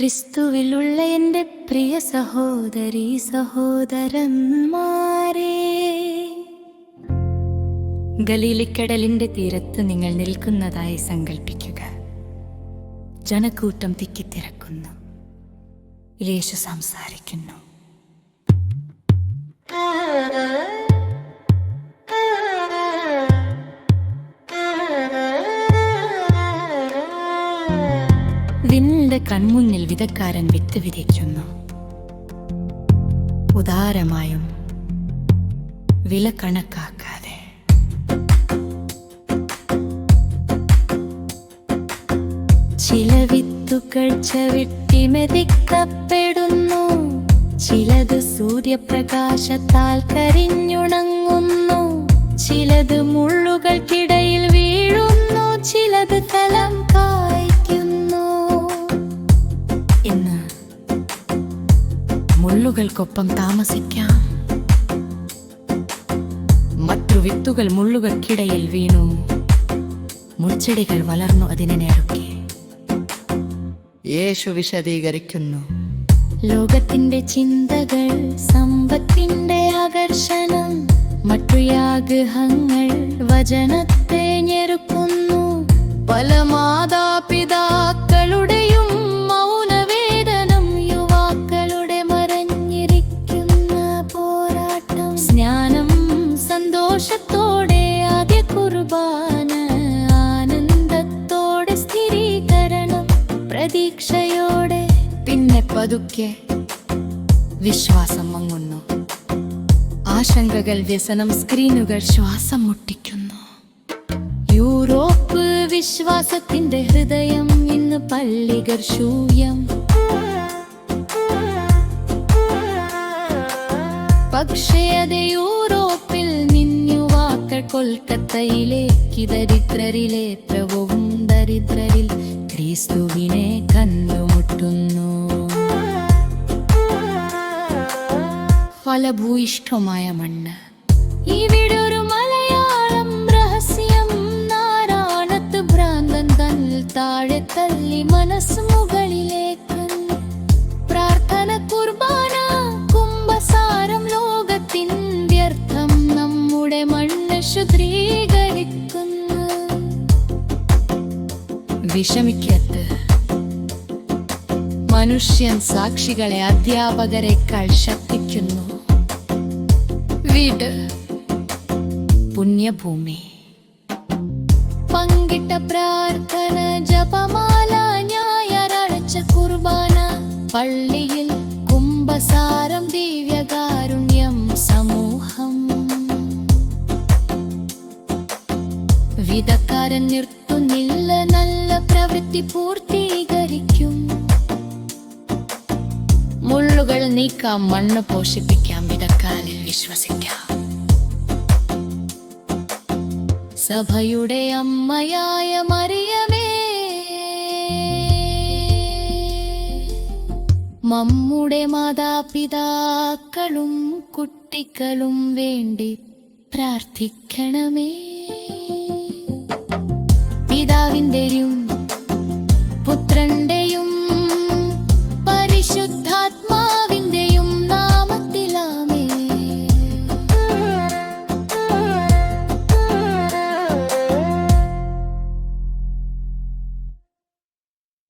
ക്രിസ്തുവിലുള്ള എൻ്റെ പ്രിയ സഹോദരീ സഹോദരന്മാരെ, ഗലീലിക്കടലിന്റെ തീരത്ത് നിങ്ങൾ നിൽക്കുന്നതായി സങ്കൽപ്പിക്കുക. ജനക്കൂട്ടം തിക്കിത്തിരക്കുന്നു. യേശു സംസാരിക്കുന്നു. നിന്റെ കൺമുന്നിൽ വിതക്കാരൻ വിത്ത് വിതയ്ക്കുന്നു. ഉദാരമായും വില കണക്കാക്കാതെ. ചില വിത്തുകൾ ചവിട്ടി മെതിക്കപ്പെടുന്നു, ചിലത് സൂര്യപ്രകാശത്താൽ കരിഞ്ഞുണങ്ങുന്നു, ചിലത് മുള്ളുകൾക്കിടയിൽ വീഴുന്നു, ചിലത് ഫലം കായ്ക്കുന്നു. ഇന്ന് മുള്ളുകൾക്കൊപ്പം താമസിക്കാം. മറ്റു വിത്തുകൾ മുള്ളുകൾക്കിടയിൽ വീണു, മുൾച്ചെടികൾ വളർന്നു അതിനെ നേടുകെ. യേശു വിശദീകരിക്കുന്നു. ലോകത്തിന്റെ ചിന്തകൾ, സമ്പത്തിന്റെ ആകർഷണം, മറ്റു ആഗ്രഹങ്ങൾ വചനത്തെ ഞെരുക്കുന്നു. പല മാതാപിതാക്കളുടെയും മൗനവേദനം, യുവാക്കളുടെ മറഞ്ഞിരിക്കുന്ന പോരാട്ടം. സ്നാനം സന്തോഷത്തോടെ, ആദ്യ കുർബാന ആനന്ദത്തോടെ, സ്ഥിരീകരണം പ്രതീക്ഷയോടെ, പിന്നെ പതുക്കെ വിശ്വാസം മങ്ങുന്നു. ആശങ്കകൾ, വ്യസനം, സ്ക്രീനുകൾ ശ്വാസം മുട്ടിക്കുന്നു. യൂറോപ്പ് വിശ്വാസത്തിന്റെ ഹൃദയം, ഇന്ന് പള്ളികൾ ശൂന്യം. പക്ഷേ അത് യൂറോപ്പിൽ നിന്നുവാക്കൾ കൊൽക്കത്തയിലേക്ക്, ദരിദ്രരിലെ പ്രഭുവും ദരിദ്രരിൽ ക്രിസ്തുവിനെ കണ്ടുമുട്ടുന്നു. ഫലഭൂയിഷ്ഠമായ മണ്ണ്. ഇവിടെ ഒരു മലയാളം രഹസ്യം. നാരായണത്ത് ഭ്രാന്തൻ തന്നിൽ താഴെ തള്ളി മനസ്സ് മുകളിലേക്ക്. പ്രാർത്ഥന, കുർബാന, കുംഭസാരം, ലോകത്തിൻ വ്യർത്ഥം നമ്മുടെ മണ്ണ് ശുദ്ധീകരിക്കുന്നു. വിഷമിക്കരുത്. മനുഷ്യൻ സാക്ഷികളെ അധ്യാപകരെക്കാൾ ശക്തിക്കുന്നു. വീട് പുണ്യഭൂമി. പങ്കിട്ട പ്രാർത്ഥന, ജപമാല, ഞായറാഴ്ച കുർബാന, പള്ളിയിൽ കുംഭസാരം, ദിവ്യകാരുണ്യം, സമൂഹം. വിതക്കാരൻ നിർത്തുന്നില്ല, നല്ല പ്രവൃത്തി പൂർത്തീകരിക്കും. മുള്ളുകൾ നീക്കാം, മണ്ണ് പോഷിപ്പിക്കാം, വിതക്കാരിൽ വിശ്വസിക്കാം. സഭയുടെ അമ്മയായ മറിയമേ, നമ്മുടെ മാതാപിതാക്കളും കുട്ടികളും വേണ്ടി പ്രാർത്ഥിക്കണമേ. പിതാവിന്റെയും പുത്രന്റെ